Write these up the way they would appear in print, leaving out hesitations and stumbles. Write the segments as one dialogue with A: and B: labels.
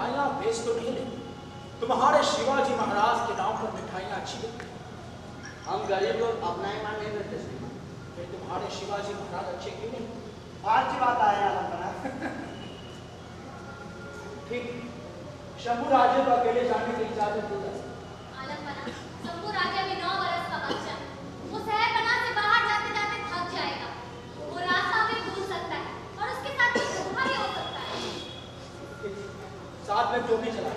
A: मिठाइयाँ बेच तो नहीं लेते, तुम्हारे शिवाजी महाराज के नाम पर मिठाइयाँ अच्छी लगती हैं।
B: हम गरीब लोग अपना ईमान नहीं देते श्रीमान।
A: फिर तुम्हारे शिवाजी महाराज अच्छे क्यों नहीं?
C: आज की बात आया आलम
A: ठीक, शंभू राजे को अकेले जाने की इजाजत दी जाए।
D: आलमबना, शंभू राजा भी 9 बरस का बच्चा है। वो शहरपनाह से बाहर जाते जाते थक जाएगा। वो रास्ता भी भूल सकता है और उसके साथ कोई धोखा भी हो सकता है।
A: साथ में जोगी चला।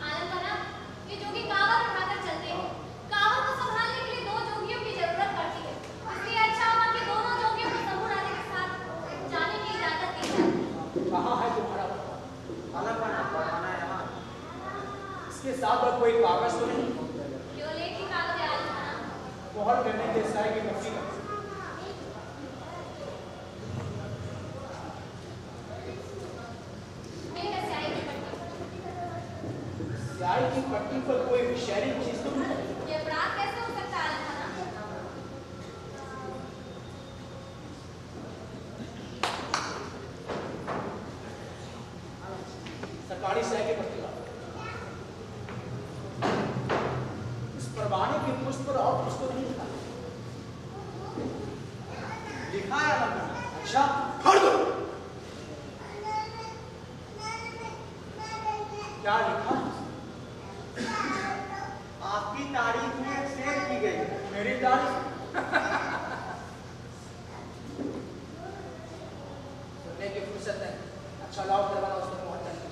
D: आलमबना, ये जोगी कावड़ उठाकर चलते हैं। कावड़ को संभालने के लिए 2 जोगियों की जरूरत पड़ती है। इसलिए अच्छा होगा कि दोनों जोगियों को शंभू राजा के साथ जाने की इजाजत दी जाए।
A: कहाँ है तुम्हारा बता?
C: आलमबना पढ़ाना है यहाँ।
A: इसके साथ और कोई कागज तो नहीं?
D: केवल एक ही कागज है आलमबना।
A: मोहर करने के साय की मक्खी का स्याही की पट्टी पर कोई विषैली चीज तो नहीं?
D: ये अपराध कैसे हो सकता है आलमबना?
A: सरकारी स्याही की पट्टी का इस परवाने के पुष्प पर और कुछ तो नहीं लिखा?
C: लिखा है आलमबना।
A: अच्छा, पढ़ दो। क्या लिखा?
C: आपकी तारीफ में एक शेर की गई।
A: मेरी तारीफ? सुनने की फुर्सत है। अच्छा लाओ करवाना उसको मोहर कर दीजिए।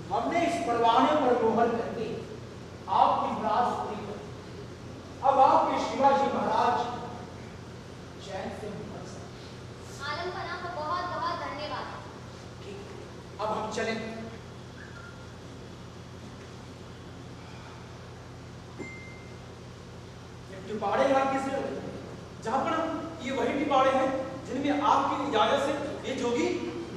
A: हमने इस परवाने पर मोहर करके आपकी मुराद पूरी कर दी। अब आपके शिवाजी महाराज चैन से निकल सकते।
D: आलमबना को बहुत बहुत धन्यवाद।
A: ठीक, अब हम चलें। ये टिपाड़े यहाँ किस लिए लगे? जहाँ पर ये वही टिपाड़े हैं जिनमें आपकी इजाजत से ये जोगी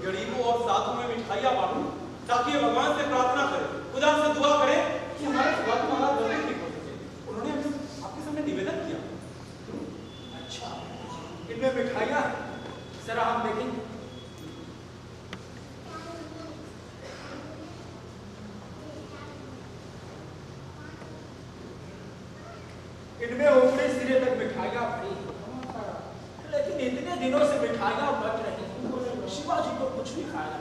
A: गरीबों और साधुओं में मिठाइयाँ बांटूं, ताकि ये भगवान से प्रार्थना करे, खुदा से दुआ करे कि हमारे शिवाजी महाराज जल्दी ठीक हो सके। उन्होंने आपके सामने निवेदन किया। अच्छा, इनमें मिठाइयाँ हैं। जरा हम देखेंगे। इनमें ऊपरी सिरे तक मिठाइयाँ भरी हैं। लेकिन इतने दिनों से मिठाइयाँ बच रही हैं, शिवाजी को कुछ नहीं खाया।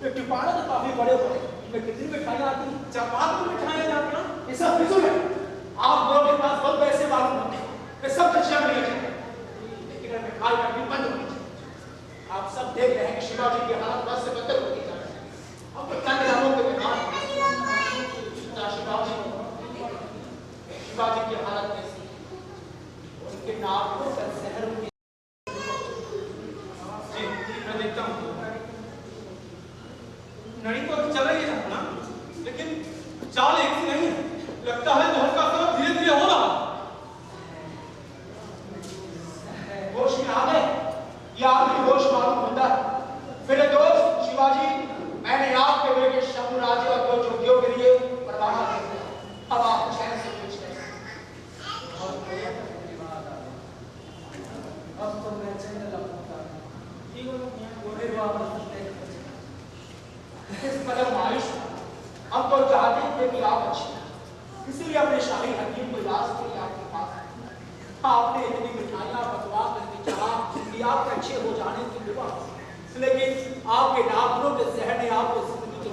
A: ये टिपाड़े तो काफी बड़े बड़े, इनमें कितनी मिठाइयाँ आती हैं? 4-5 तो मिठाइयाँ जाती हैं। ये सब फिजूल है। आप लोगों के पास बहुत पैसे मालूम होते हैं, ये सब खर्चा नहीं है। लेकिन ये मिठाई का बिल बंद होनी चाहिए। आप सब देख रहे हैं कि शिवाजी की हालत बस से बदतर होती जा रही है। अब तो चंद रामों के बिहार शिवाजी की हालत कैसी है? उनके नाक को जहर की। जी, मैं देखता हूँ। नड़ी तो अभी चल रही है ना, लेकिन चाल एक सी नहीं है। लगता है जहर का असर धीरे धीरे हो रहा है। होश में आ गए या आपकी होश मालूम होता है? मेरे दोस्त शिवाजी, मैंने आपके बेटे शंभू राजे और 2 जोगियों के लिए परवाना दे दिया। अब आप चैन से पूछ रहे हैं। अब तो मैं चैन लगता हूँ। ठीक हो फिर वापस इस कदर मायूस हम तो चाहते थे कि आप अच्छे हैं, इसीलिए अपने शाही हकीम को इलाज के लिए आपके पास आए। आपने इतनी मिठाइयाँ बकवा करके चाहा कि आप अच्छे हो जाने की दुआ, लेकिन आपके नाखूनों के जहर ने आपको जिंदगी के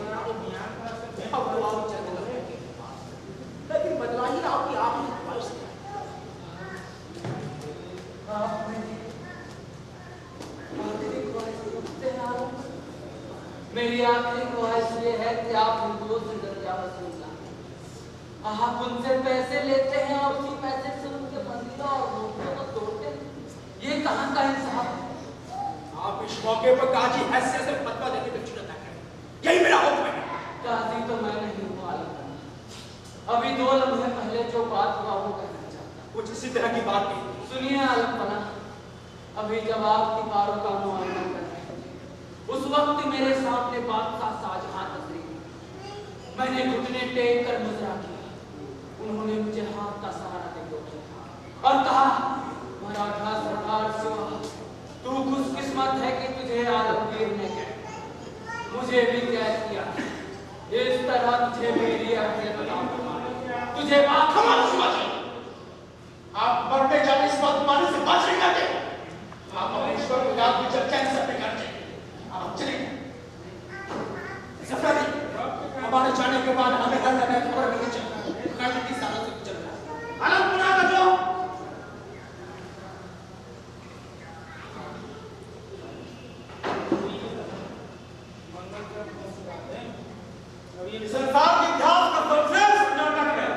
A: अब तो आप चल रहे हैं। लेकिन बदलाइए आपकी आखिरी ख्वाहिश क्या है?
B: मेरी आखिरी ख्वाहिश ये है कि आप हिंदुओं से दर्जा वसूल करें। आप उनसे पैसे लेते हैं और उसी पैसे से उनके मंदिरों और मूर्तियों को तोड़ते हैं। ये कहाँ का इंसाफ है?
A: इस मौके पर काजी हैसियत से फतवा देने की जरूरत है। यही मेरा हुक्म है।
B: काजी तो मैं नहीं हूँ आलम। अभी 2 लम्हे पहले जो बात हुआ वो कहना चाहता हूँ।
A: कुछ इसी तरह की बात नहीं।
B: सुनिए आलम पना, अभी जब आप दीवारों का मुआयना कर रहे थे, उस वक्त मेरे सामने बादशाह शाहजहां तशरीफ। मैंने घुटने टेक कर मुजरा किया। उन्होंने मुझे हाथ का सहारा दे रोका और कहा, मराठा सरदार शिवा, तू खुशकिस्मत है कि तुझे आलमगीर ने कैद, मुझे भी कैद किया। इस तरह तुझे मेरी अहमियत बताऊं, तुझे बात
A: आप मरने जाने इस बात माने से बात नहीं करते। आप अपने ईश्वर को याद में चर्चा नहीं सकते करते। आप चलिए। सफरी, हमारे जाने के बाद हमें हर नया खबर नहीं चलना। काजी की सालों से चल रहा है। आलम पुना का जो संसार के इतिहास का सर्वश्रेष्ठ नाटक है।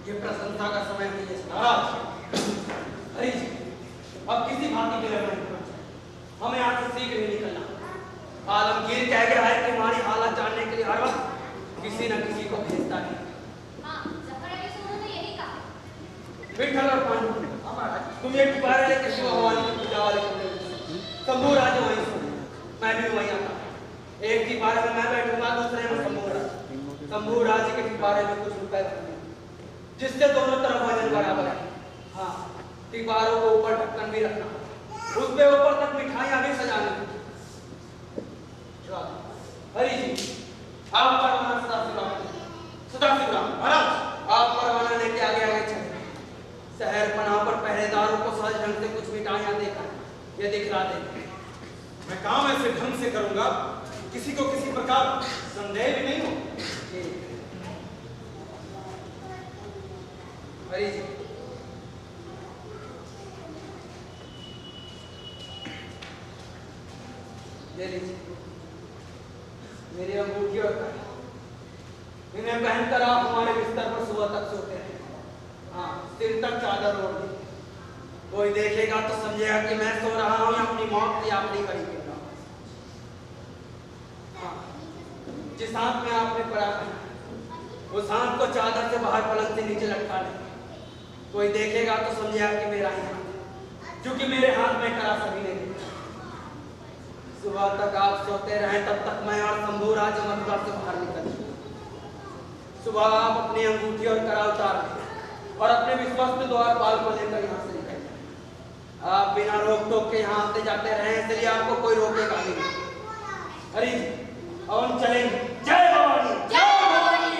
B: ये प्रशंसा का समय नहीं है महाराज। अरे जी, अब किसी भांति के लड़ाई नहीं करना चाहिए। हमें यहाँ से शीघ्र ही निकलना। आलमगीर कह गया है कि हमारी हालत जानने के लिए हर वक्त किसी न किसी को भेजता है।
D: हाँ, जफर अली से उन्होंने यही कहा।
B: विठल और पांडु, तुम ये टिपारे लेके शिव भगवान की पूजा वाले शंभू राज वहीं सो, मैं भी वहीं आता। एक टिपारे में मैं बैठूंगा, दूसरे में शंभू राज। शंभू राज के टिपारे में कुछ रुपए रखेंगे, जिससे दोनों तरफ वजन बराबर है। हाँ, टिपारों को ऊपर ढक्कन भी रखना, उसके ऊपर तक मिठाइयां भी सजानी। हरी जी, आप परवाना सदाशिवराम महाराज, आप परवाना लेके आगे आगे चले। शहर पनाह पर पहरेदारों को सहज ढंग से कुछ मिठाइयां देकर ये दिखला देंगे।
A: मैं काम ऐसे ढंग से करूंगा, किसी को किसी प्रकार संदेह भी नहीं हो।
B: हरी जी, ले लीजिए मेरी अंगूठी और कड़ी। इन्हें पहनकर आप हमारे बिस्तर पर सुबह तक सोते हैं। हाँ, सिर तक चादर ओढ़ ली। कोई देखेगा तो समझेगा कि मैं सो रहा हूँ या अपनी मौत की आखिरी घड़ी गिन रहा हूँ। हाँ, जिस हाथ में आपने पड़ा पहना, उस हाथ को चादर से बाहर पलंग से नीचे लटका लें। कोई देखेगा तो समझेगा कि मेरा ही हाथ है, क्योंकि मेरे हाथ में करा सभी ने देखा। सुबह तक आप सोते रहें, तब तक मैं और शंभू राज मथुरा से बाहर निकल जाऊं। सुबह आप अपनी अंगूठी और कड़ा उतार लें और अपने विश्वस्त द्वारपाल को लेकर यहाँ से निकल जाएं। आप बिना रोक टोक के यहाँ आते जाते रहें, इसलिए आपको कोई रोकेगा नहीं। हरी, अब हम चलेंगे। जय भवानी, जय भवानी।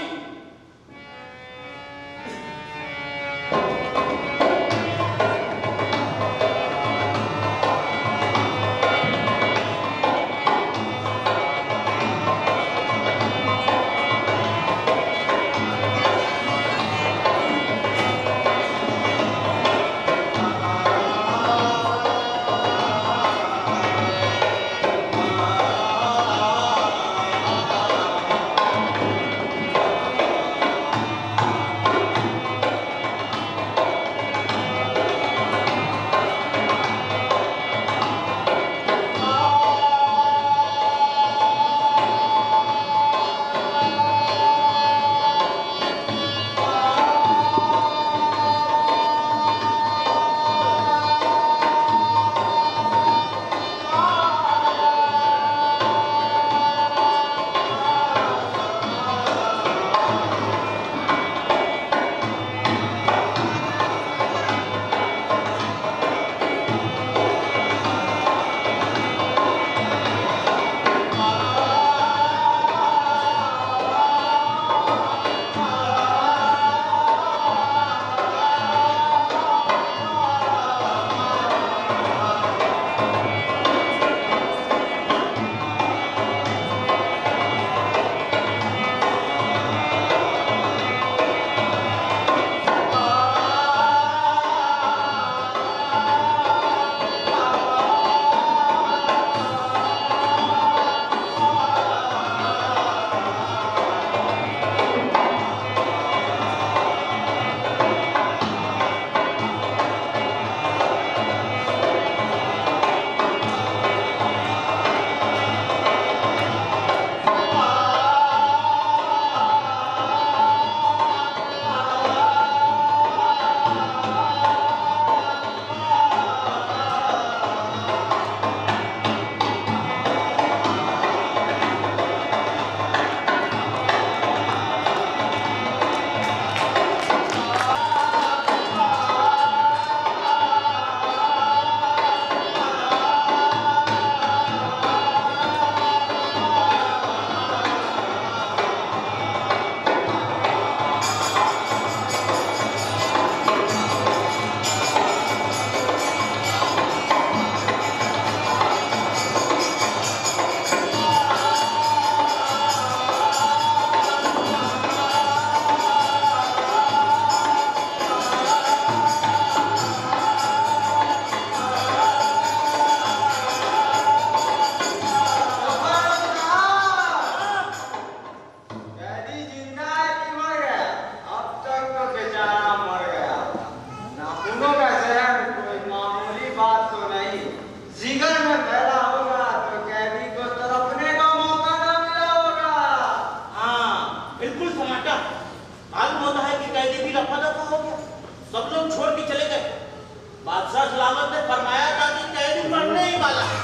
E: सलामत ने फरमाया था कि कैदी मरने ही वाला है,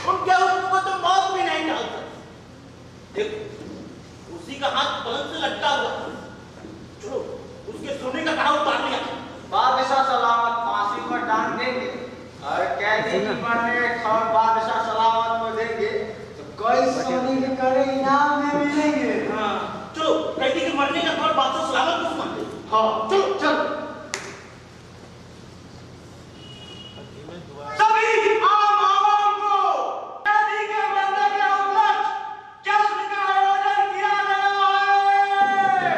E: उनके हुक्म को तो मौत भी नहीं टाल सकती। देखो उसी का हाथ पलंग से लटका हुआ, चलो उसके सोने का कहा उतार लिया।
C: बादशाह सलामत फांसी पर डाल देंगे और कैदी की मरने खबर बादशाह सलामत को देंगे तो कोई सोने के कड़े इनाम में मिलेंगे।
E: हाँ चलो कैदी के मरने का खबर बादशाह सलामत को सुना दे।
C: हाँ चलो चल।
E: सभी आम आवाम को कैदी के मरने के उपलक्ष्य जश्न का आयोजन किया गया है।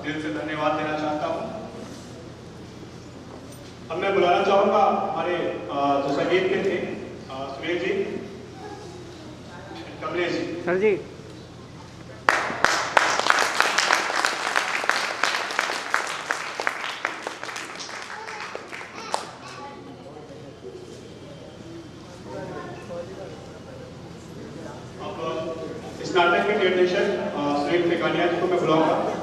F: दिल से धन्यवाद देना चाहता हूँ। अब मैं बुलाना चाहूंगा हमारे जो संगीत के थे सुरेश जी, कमलेश जी।
C: सर जी।
F: अब इस नाटक के निर्देशक सुरेश फेकानिया जी को मैं बुलाऊंगा।